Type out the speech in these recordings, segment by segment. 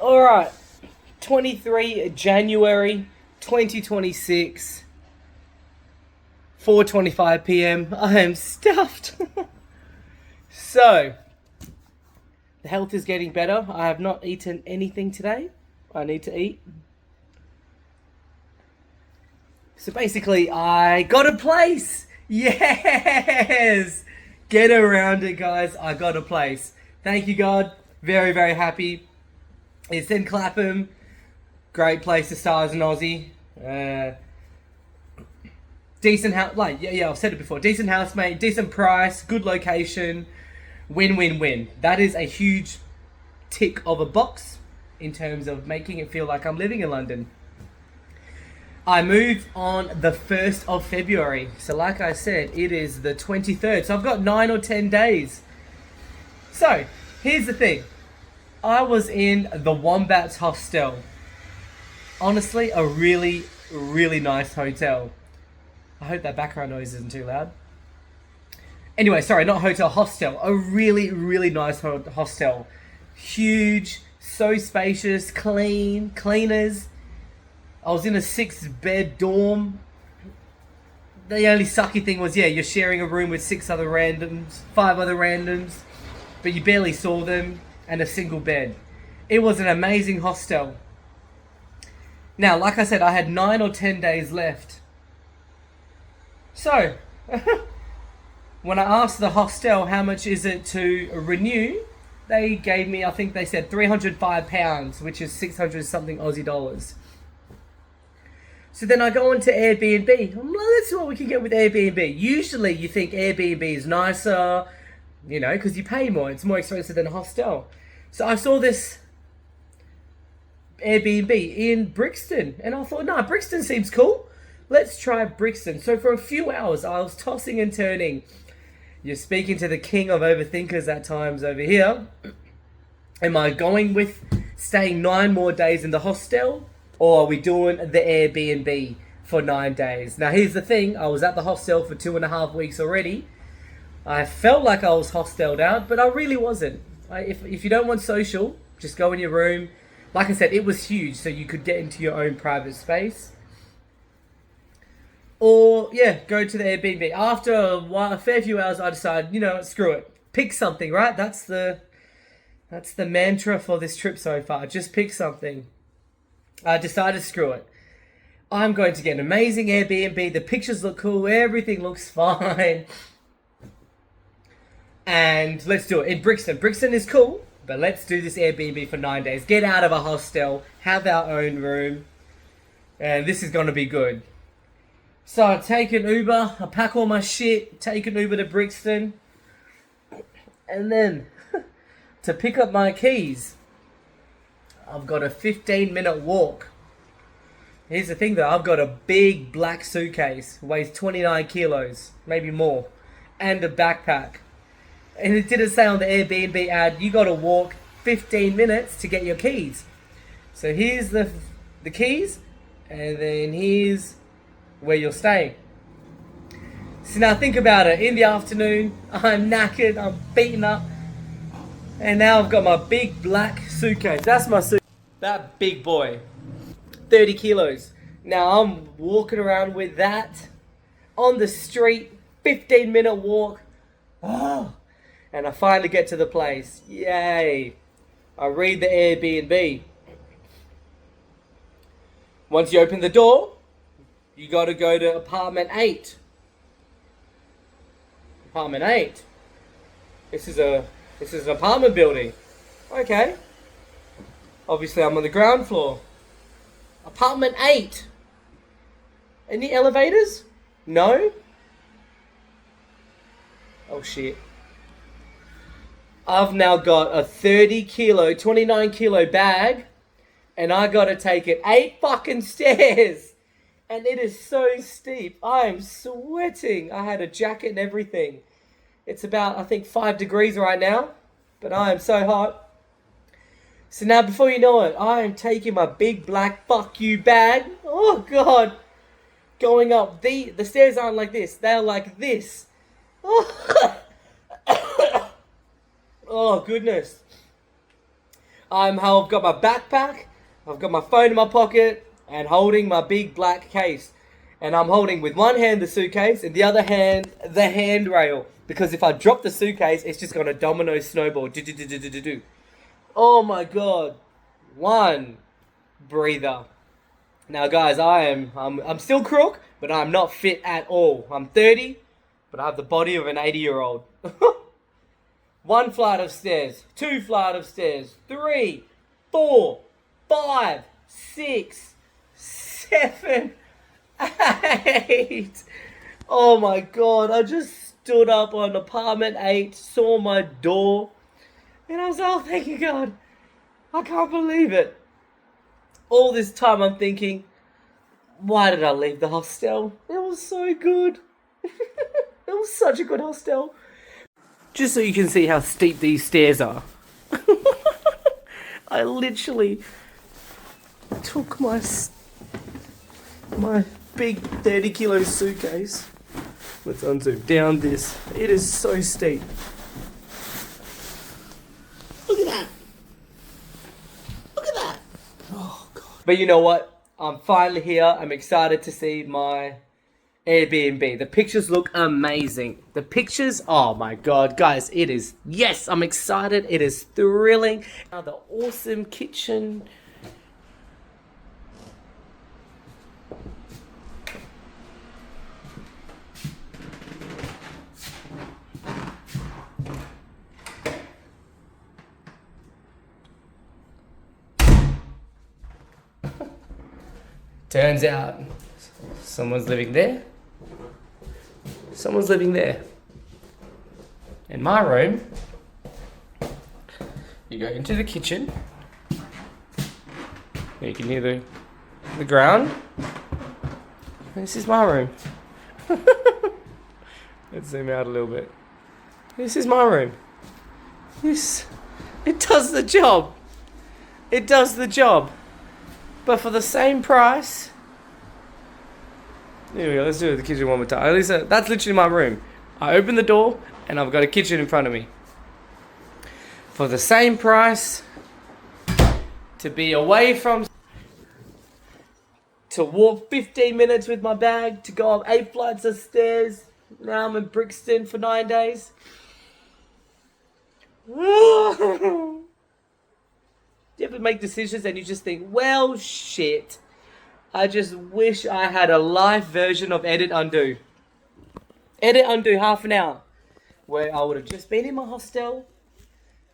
Alright, 23 January 2026, 4:25 p.m. I am stuffed. So, the health is getting better. I have not eaten anything today. I need to eat. So basically, I got a place. Yes! Get around it, guys. I got a place. Thank you, God. Very, very happy. It's in Clapham. Great place to start as an Aussie. Decent house. Yeah, I've said it before. Decent housemate, decent price, good location. Win, win, win. That is a huge tick of a box in terms of making it feel like I'm living in London. I moved on the 1st of February. So like I said, it is the 23rd. So I've got 9 or 10 days. So, here's the thing. I was in the Wombats hostel. Honestly, a really, really nice hotel. I hope that background noise isn't too loud. Anyway, sorry, not hotel, hostel. A really, really nice hostel. Huge, so spacious, clean, cleaners. I was in a 6-bed dorm. The only sucky thing was, yeah, you're sharing a room with 5 other randoms, but you barely saw them, and a single bed. It was an amazing hostel. Now, like I said, I had 9 or 10 days left. So, when I asked the hostel how much is it to renew, they gave me, I think they said £305, which is 600 something Aussie dollars. So then I go into Airbnb. I'm like, let's see what we can get with Airbnb. Usually you think Airbnb is nicer, you know, because you pay more. It's more expensive than a hostel. So I saw this Airbnb in Brixton. And I thought, nah, Brixton seems cool. Let's try Brixton. So for a few hours, I was tossing and turning. You're speaking to the king of overthinkers at times over here. Am I going with staying 9 more days in the hostel? Or are we doing the Airbnb for 9 days? Now, here's the thing. I was at the hostel for 2.5 weeks already. I felt like I was hosteled out, but I really wasn't. If you don't want social, just go in your room. Like I said, it was huge, so you could get into your own private space. Or, yeah, go to the Airbnb. After a fair few hours, I decided, screw it. Pick something, right? That's the mantra for this trip so far. Just pick something. I decided, screw it. I'm going to get an amazing Airbnb. The pictures look cool. Everything looks fine. And let's do it in Brixton. Brixton is cool, but let's do this Airbnb for 9 days. Get out of a hostel. Have our own room. And this is going to be good. So I take an Uber. I pack all my shit. Take an Uber to Brixton. And then to pick up my keys, I've got a 15-minute walk. Here's the thing though, I've got a big black suitcase, weighs 29 kilos, maybe more, and a backpack. And it didn't say on the Airbnb ad, you gotta walk 15 minutes to get your keys. So here's the keys, and then here's where you're staying. So now think about it, in the afternoon, I'm knackered, I'm beaten up, and now I've got my big black suitcase. That's my suitcase. That big boy. 30 kilos. Now I'm walking around with that on the street. 15-minute walk. Oh, and I finally get to the place. Yay. I read the Airbnb. Once you open the door, you got to go to apartment 8. Apartment 8. This is an apartment building. Okay. Obviously, I'm on the ground floor. Apartment 8. Any elevators? No? Oh, shit. I've now got a 29 kilo bag, and I got to take it 8 fucking stairs. And it is so steep. I am sweating. I had a jacket and everything. It's about, I think, 5 degrees right now, but I am so hot. So now, before you know it, I am taking my big black fuck you bag. Oh, God. Going up. The stairs aren't like this. They're like this. Oh, oh goodness. I've got my backpack, I've got my phone in my pocket, and holding my big black case. And I'm holding with one hand the suitcase and the other hand the handrail. Because if I drop the suitcase, it's just going to domino snowball. Do. Oh my god. One breather. Now guys, I'm still crook, but I'm not fit at all. I'm 30, but I have the body of an 80-year-old. One flight of stairs, two flight of stairs, 3, 4, 5, 6, 7, 8. Oh my god, I just stood up on apartment 8, saw my door, and I was like, oh, thank you God. I can't believe it. All this time I'm thinking, why did I leave the hostel? It was so good. It was such a good hostel. Just so you can see how steep these stairs are. I literally took my big 30-kilo suitcase. Let's unzoom down this. It is so steep. Look at that. Look at that. Oh god. But you know what? I'm finally here. I'm excited to see my Airbnb. The pictures look amazing. The pictures, oh my god, guys, it is, yes, I'm excited. It is thrilling. Now the awesome kitchen. Turns out someone's living there. Someone's living there. In my room, you go into the kitchen. You can hear the ground. This is my room. Let's zoom out a little bit. This is my room. It does the job. It does the job. But for the same price. Here we go, let's do the kitchen one more time. At least that's literally my room. I open the door and I've got a kitchen in front of me. For the same price, to be away from, to walk 15 minutes with my bag, to go up 8 flights of stairs. Now I'm in Brixton for 9 days. Do you ever make decisions and you just think, well, shit. I just wish I had a live version of Edit Undo. Edit Undo, half an hour. Where I would have just been in my hostel.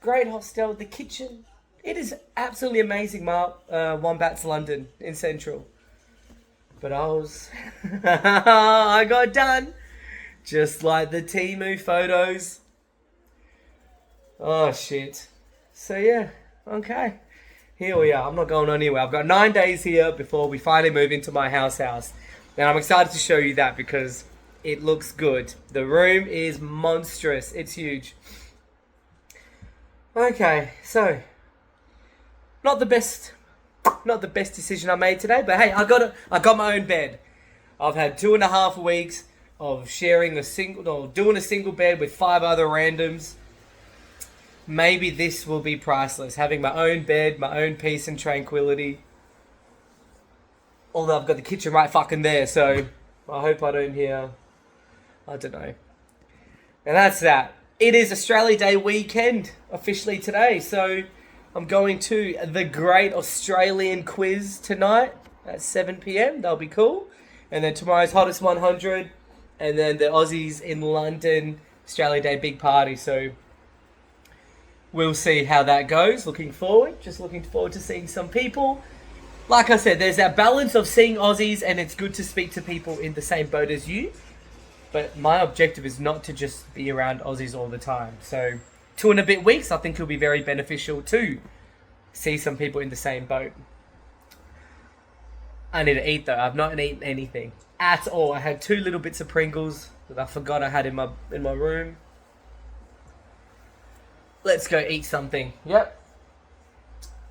Great hostel, the kitchen. It is absolutely amazing, Wombats London in Central. But I got done. Just like the Temu photos. Oh, shit. So, yeah, okay. Here we are. I'm not going anywhere. I've got 9 days here before we finally move into my house. And I'm excited to show you that because it looks good. The room is monstrous. It's huge. Okay, so not the best decision I made today, but hey, I got my own bed. I've had 2.5 weeks of doing a single bed with 5 other randoms. Maybe this will be priceless. Having my own bed, my own peace and tranquility. Although I've got the kitchen right fucking there, so I hope I don't hear. I don't know. And that's that. It is Australia Day weekend officially today, so I'm going to the Great Australian Quiz tonight at 7 p.m. That'll be cool. And then tomorrow's Hottest 100, and then the Aussies in London Australia Day big party. So we'll see how that goes. Looking forward to seeing some people. Like I said, there's that balance of seeing Aussies, and it's good to speak to people in the same boat as you. But my objective is not to just be around Aussies all the time. So 2 and a bit weeks, I think it'll be very beneficial to see some people in the same boat. I need to eat though. I've not eaten anything at all. I had 2 little bits of Pringles that I forgot I had in my room. Let's go eat something. Yep.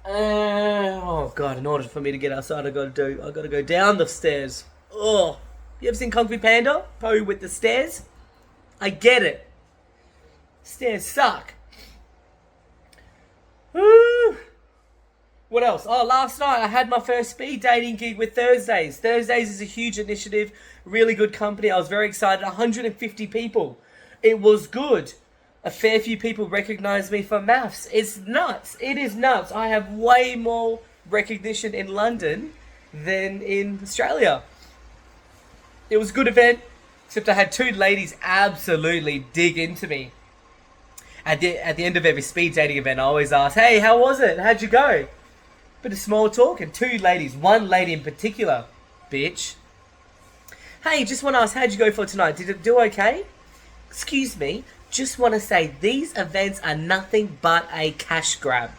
Oh god! In order for me to get outside, I gotta go down the stairs. Oh, you ever seen Kung Fu Panda? Poe with the stairs. I get it. Stairs suck. Woo. What else? Oh, last night I had my first speed dating gig with Thursdays. Thursdays is a huge initiative, really good company. I was very excited. 150 people. It was good. A fair few people recognized me for maths. It's nuts. It is nuts. I have way more recognition in London than in Australia. It was a good event, except I had two ladies absolutely dig into me. At the end of every speed dating event, I always ask, hey, how was it? How'd you go? Bit of small talk, and two ladies, one lady in particular, bitch. Hey, just want to ask, how'd you go for tonight? Did it do okay? Excuse me, just want to say these events are nothing but a cash grab.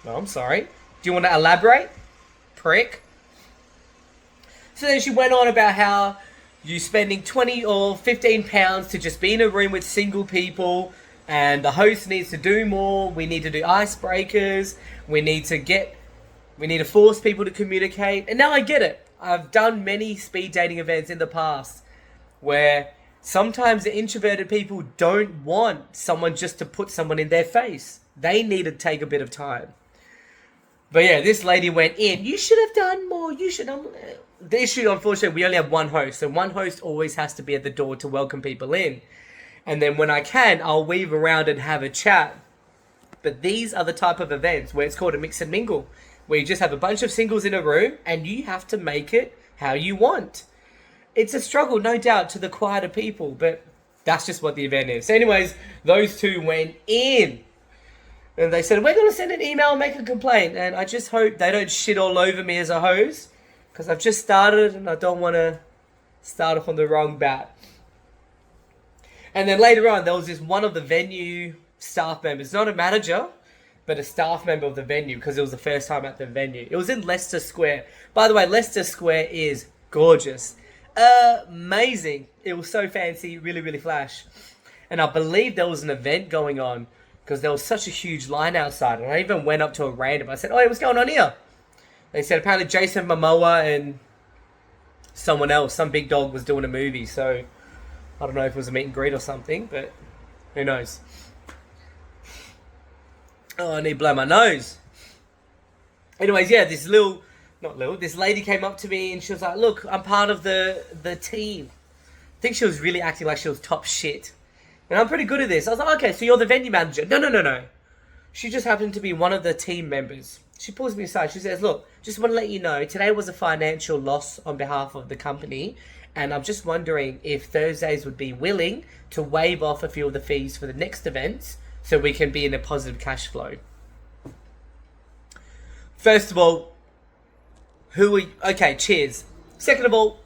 Oh, I'm sorry. Do you want to elaborate? Prick. So then she went on about how you spending 20 or 15 pounds to just be in a room with single people, and the host needs to do more. We need to do icebreakers. We need to force people to communicate. And now I get it. I've done many speed dating events in the past where sometimes the introverted people don't want someone just to put someone in their face. They need to take a bit of time. But yeah, this lady went in. You should have done more. You should have... The issue, unfortunately, we only have one host. So one host always has to be at the door to welcome people in. And then when I can, I'll weave around and have a chat. But these are the type of events where it's called a mix and mingle, where you just have a bunch of singles in a room and you have to make it how you want. It's a struggle, no doubt, to the quieter people, but that's just what the event is. So anyways, those two went in. And they said, we're going to send an email and make a complaint. And I just hope they don't shit all over me as a host, because I've just started and I don't want to start off on the wrong bat. And then later on, there was this one of the venue staff members, not a manager, but a staff member of the venue, because it was the first time at the venue. It was in Leicester Square. By the way, Leicester Square is gorgeous. Amazing. It was so fancy, really, really flash. And I believe there was an event going on, because there was such a huge line outside. And I even went up to a random. I said, oh, what's going on here? They said apparently Jason Momoa and someone else, some big dog, was doing a movie. So I don't know if it was a meet and greet or something, but who knows? Oh, I need to blow my nose. Anyways, yeah, this lady came up to me and she was like, look, I'm part of the team. I think she was really acting like she was top shit. And I'm pretty good at this. I was like, okay, so you're the venue manager. No. She just happened to be one of the team members. She pulls me aside. She says, look, just want to let you know, today was a financial loss on behalf of the company. And I'm just wondering if Thursdays would be willing to waive off a few of the fees for the next events so we can be in a positive cash flow. First of all, okay, cheers. Second of all,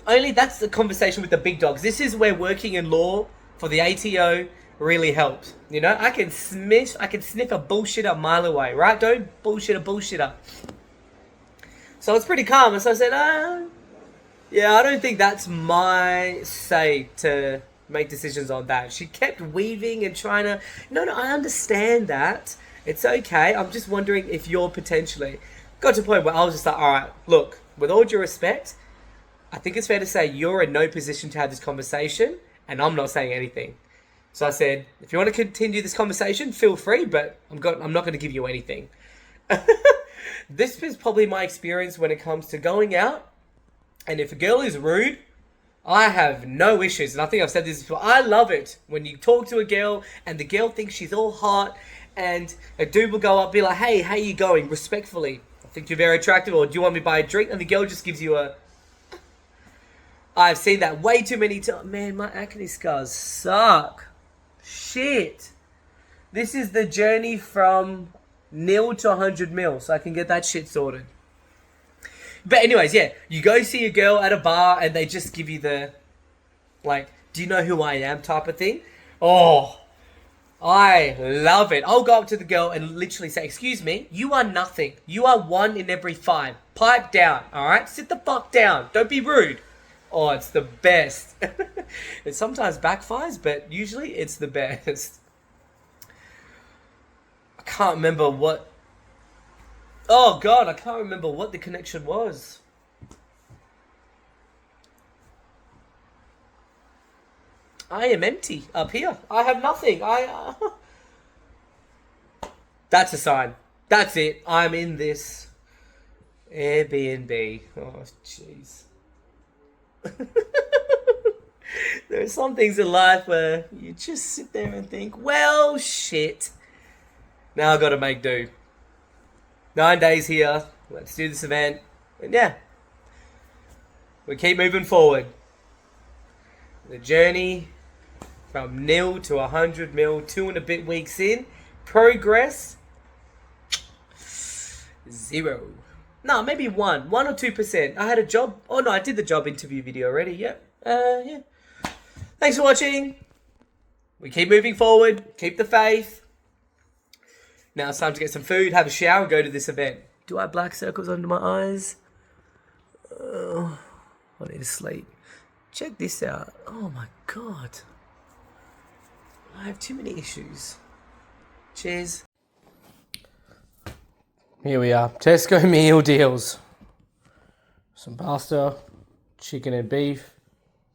only that's the conversation with the big dogs. This is where working in law for the ATO really helps. You know, I can sniff a bullshitter a mile away, right? Don't bullshit a bullshitter. So it's pretty calm. And so I said, yeah, I don't think that's my say to make decisions on that. She kept weaving and trying to, no, I understand that. It's okay. I'm just wondering if you're potentially... Got to a point where I was just like, all right, look, with all due respect, I think it's fair to say you're in no position to have this conversation, and I'm not saying anything. So I said, if you want to continue this conversation, feel free, but I'm not going to give you anything. This is probably my experience when it comes to going out, and if a girl is rude, I have no issues. And I think I've said this before. I love it when you talk to a girl and the girl thinks she's all hot, and a dude will go up and be like, hey, how you going? Respectfully. I think you're very attractive, or do you want me to buy a drink? And the girl just gives you a... I've seen that way too many times. Man, my acne scars suck. Shit. This is the journey from 0 to 100 mil, so I can get that shit sorted. But anyways, yeah, you go see a girl at a bar and they just give you the, like, do you know who I am type of thing. Oh, I love it. I'll go up to the girl and literally say, excuse me, you are nothing. You are 1 in every 5. Pipe down, alright? Sit the fuck down. Don't be rude. Oh, it's the best. It sometimes backfires, but usually it's the best. I can't remember what... Oh, God, I can't remember what the connection was. I am empty up here. I have nothing. That's a sign. That's it. I'm in this Airbnb. Oh, jeez. There are some things in life where you just sit there and think, well, shit. Now I've got to make do. 9 days here. Let's do this event. And yeah, we keep moving forward. The journey from 0 to 100 mil, 2 and a bit weeks in. Progress, 0. No, maybe 1 or 2%. I had a job. Oh no, I did the job interview video already. Yep. Yeah. Thanks for watching. We keep moving forward. Keep the faith. Now it's time to get some food, have a shower, and go to this event. Do I have black circles under my eyes? I need to sleep. Check this out. Oh my god. I have too many issues. Cheers. Here we are. Tesco meal deals. Some pasta, chicken and beef,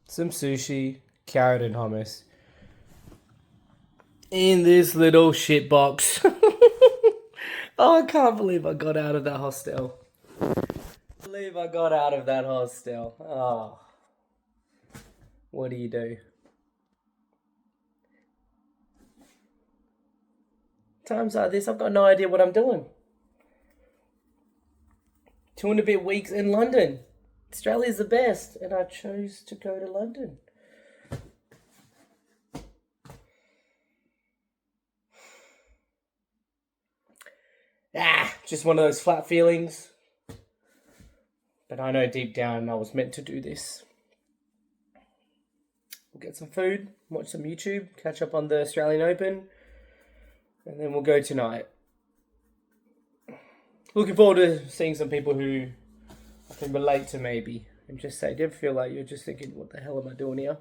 some sushi, carrot and hummus. In this little shit box. Oh, I can't believe I got out of that hostel. Oh. What do you do? Times like this, I've got no idea what I'm doing. 2 and a bit weeks in London. Australia's the best, and I chose to go to London. Just one of those flat feelings. But I know deep down I was meant to do this. We'll get some food, watch some YouTube, catch up on the Australian Open, and then we'll go tonight. Looking forward to seeing some people who I can relate to maybe, and just say, do you ever feel like you're just thinking, what the hell am I doing here?